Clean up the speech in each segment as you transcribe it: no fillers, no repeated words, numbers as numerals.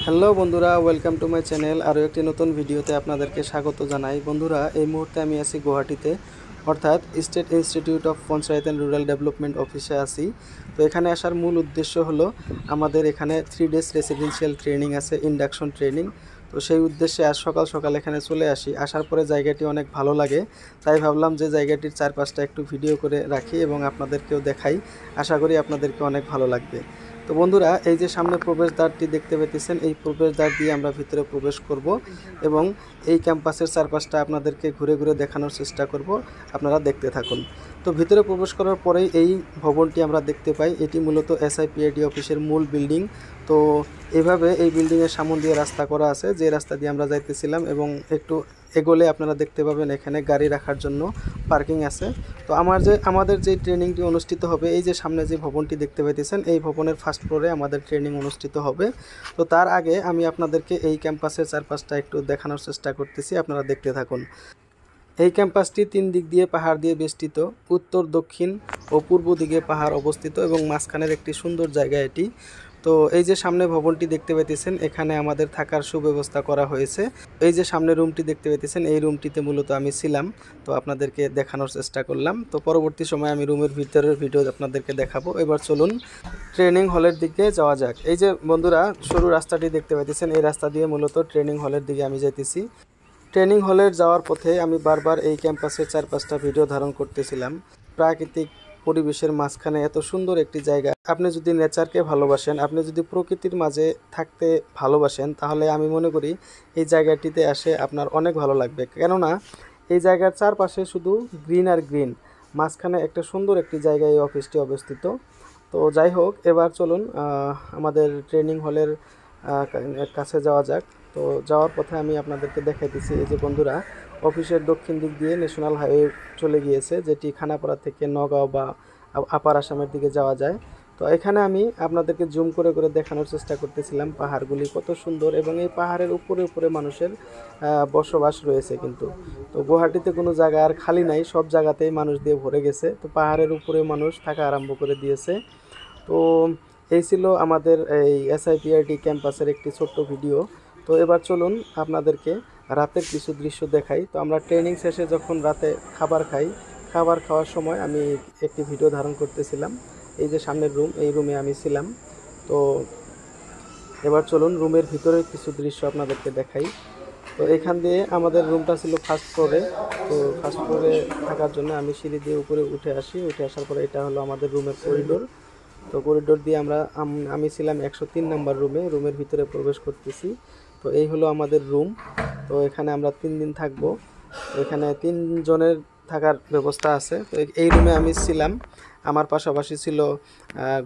Hello বন্ধুরা, welcome to my channel. আরও একটি নতুন ভিডিওতে আপনাদেরকে স্বাগত জানাই। বন্ধুরা, এই মুহূর্তে আমি আছি গুয়াহাটিতে, অর্থাৎ state institute of panchayat and rural development অফিসে আছি। তো এখানে আসার মূল উদ্দেশ্য হলো আমাদের এখানে 3 ডেজ রেসিডেন্সিয়াল ট্রেনিং আছে, ইন্ডাকশন ট্রেনিং। তো সেই উদ্দেশ্যে আজ সকাল সকাল এখানে চলে আসি। আসার পরে জায়গাটি অনেক ভালো লাগে, তাই ভাবলাম যে জায়গাটির চারপাশটা একটু ভিডিও করে রাখি এবং আপনাদেরকেও দেখাই। আশা করি আপনাদেরকে অনেক ভালো লাগবে। তো বন্ধুরা, এই যে সামনে প্রবেশদ্বারটি দেখতে পেতেছেন, এই প্রবেশদ্বার দিয়ে আমরা ভিতরে প্রবেশ করব এবং এই ক্যাম্পাসের চারপাশটা আপনাদেরকে ঘুরে ঘুরে দেখানোর চেষ্টা করব। আপনারা দেখতে থাকুন। তো ভিতরে প্রবেশ করার পরেই এই ভবনটি আমরা দেখতে পাই। এটি মূলত SIPID অফিসের মূল বিল্ডিং। তো এভাবে এই বিল্ডিংয়ের সামনে দিয়ে রাস্তা করা আছে, যে রাস্তা দিয়ে আমরা যাইতেছিলাম, এবং একটু এগোলে আপনারা দেখতে পাবেন এখানে গাড়ি রাখার জন্য পার্কিং আছে। তো আমাদের যে ট্রেনিংটি অনুষ্ঠিত হবে, এই যে সামনে যে ভবনটি দেখতে পাইতেছেন, এই ভবনের ফার্স্ট ফ্লোরে আমাদের ট্রেনিং অনুষ্ঠিত হবে। তো তার আগে আমি আপনাদেরকে এই ক্যাম্পাসের চারপাশটা একটু দেখানোর চেষ্টা করতেছি, আপনারা দেখতে থাকুন। এই ক্যাম্পাসটি 3 দিক দিয়ে পাহাড় দিয়ে বেষ্টিত। উত্তর, দক্ষিণ ও পূর্ব দিকে পাহাড় অবস্থিত এবং মাঝখানের একটি সুন্দর জায়গা এটি। তো এই যে সামনে ভবনটি দেখতে পাইতেছেন, এখানে আমাদের থাকার সুব্যবস্থা করা হয়েছে। এই যে সামনে রুমটি দেখতে পাইতেছেন, এই রুমটিতে মূলত আমি ছিলাম। তো আপনাদেরকে দেখানোর চেষ্টা করলাম। তো পরবর্তী সময় আমি রুমের ভিতরের ভিডিও আপনাদেরকে দেখাবো। এবার চলুন ট্রেনিং হলের দিকে যাওয়া যাক। এই যে বন্ধুরা, সরু রাস্তাটি দেখতে পাইতেছেন, এই রাস্তা দিয়ে মূলত ট্রেনিং হলের দিকে আমি যাইতেছি। ট্রেনিং হলের যাওয়ার পথে আমি বারবার এই ক্যাম্পাসের 4-5টা ভিডিও ধারণ করতেছিলাম। প্রাকৃতিক পরিবেশের মাঝখানে এত সুন্দর একটি জায়গা। আপনি যদি নেচারকে ভালোবাসেন, আপনি যদি প্রকৃতির মাঝে থাকতে ভালোবাসেন, তাহলে আমি মনে করি এই জায়গাটিতে আসে আপনার অনেক ভালো লাগবে। কেননা এই জায়গার চারপাশে শুধু গ্রিন আর গ্রিন, মাঝখানে একটা সুন্দর একটি জায়গায় এই অফিসটি অবস্থিত। তো যাই হোক, এবার চলুন আমাদের ট্রেনিং হলের কাছে যাওয়া যাক। তো যাওয়ার পথে আমি আপনাদেরকে দেখাইতেছি, এই যে বন্ধুরা, অফিসের দক্ষিণ দিক দিয়ে ন্যাশনাল হাইওয়ে চলে গিয়েছে, যেটি খানাপাড়া থেকে নগাঁও বা আপার আসামের দিকে যাওয়া যায়। তো এখানে আমি আপনাদেরকে জুম করে করে দেখানোর চেষ্টা করতেছিলাম পাহাড়গুলি কত সুন্দর, এবং এই পাহাড়ের উপরে উপরে মানুষের বসবাস রয়েছে কিন্তু। তো গুয়াহাটিতে কোনো জায়গা আর খালি নাই, সব জায়গাতেই মানুষ দিয়ে ভরে গেছে। তো পাহাড়ের উপরে মানুষ থাকা আরম্ভ করে দিয়েছে। তো এই ছিল আমাদের এই SIPID ক্যাম্পাসের একটি ছোট্ট ভিডিও। তো এবার চলুন আপনাদেরকে রাতের কিছু দৃশ্য দেখাই। তো আমরা ট্রেনিং শেষে যখন রাতে খাবার খাই, খাবার খাওয়ার সময় আমি একটি ভিডিও ধারণ করতেছিলাম। এই যে সামনের রুম, এই রুমে আমি ছিলাম। তো এবার চলুন রুমের ভিতরের কিছু দৃশ্য আপনাদেরকে দেখাই। তো এখান দিয়ে আমাদের রুমটা ছিল ফার্স্ট ফ্লোরে। তো ফার্স্ট ফ্লোরে থাকার জন্য আমি সিঁড়ি দিয়ে উপরে উঠে আসি। উঠে আসার পরে এটা হলো আমাদের রুমের করিডোর। তো করিডোর দিয়ে আমি ছিলাম 103 নাম্বার রুমে। রুমের ভিতরে প্রবেশ করতেছি। তো এই হলো আমাদের রুম। তো এখানে আমরা 3 দিন থাকবো। এখানে 3 জনের থাকার ব্যবস্থা আছে। তো এই রুমে আমি ছিলাম। আমার পাশাপাশি ছিল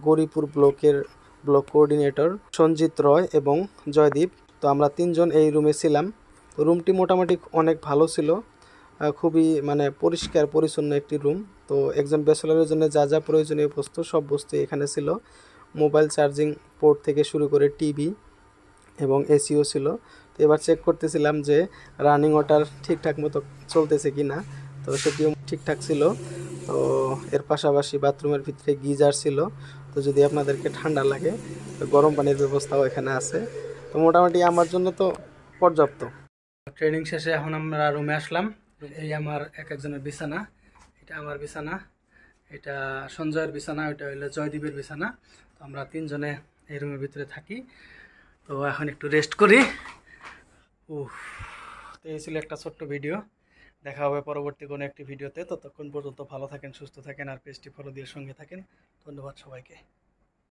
গৌরীপুর ব্লকের ব্লক কোঅর্ডিনেটর সঞ্জিত রয় এবং জয়দীপ। তো আমরা 3 জন এই রুমে ছিলাম। তো রুমটি মোটামুটি অনেক ভালো ছিল, খুবই মানে পরিষ্কার পরিচ্ছন্ন একটি রুম। তো একজন ব্যাচেলরের জন্য যা যা প্রয়োজনীয় বস্তু, সব বস্তু এখানে ছিল। মোবাইল চার্জিং পোর্ট থেকে শুরু করে টিভি এবং এসিও ছিল। তো এবার চেক করতেছিলাম যে রানিং ওয়াটার ঠিকঠাক মতো চলতেছে কি না। তো সেটিও ঠিকঠাক ছিল। তো এর পাশাপাশি বাথরুমের ভিতরে গিজার ছিল। তো যদি আপনাদেরকে ঠান্ডা লাগে, তো গরম পানির ব্যবস্থাও এখানে আছে। তো মোটামুটি আমার জন্য তো পর্যাপ্ত। ট্রেনিং শেষে এখন আমরা রুমে আসলাম। এই আমার একজনের বিছানা, এটা আমার বিছানা, এটা সঞ্জয়ের বিছানা, ওইটা হইলো জয়দীপের বিছানা। তো আমরা 3 জনে এই রুমের ভিতরে থাকি। তো এখন একটু রেস্ট করি। তো এই ছিল একটা ছোট্ট ভিডিও। দেখা হবে পরবর্তী কোনো একটি ভিডিওতে। ততক্ষণ পর্যন্ত ভালো থাকেন, সুস্থ থাকেন, আর পেজটি ফলো দিয়ে সঙ্গে থাকেন। ধন্যবাদ সবাইকে।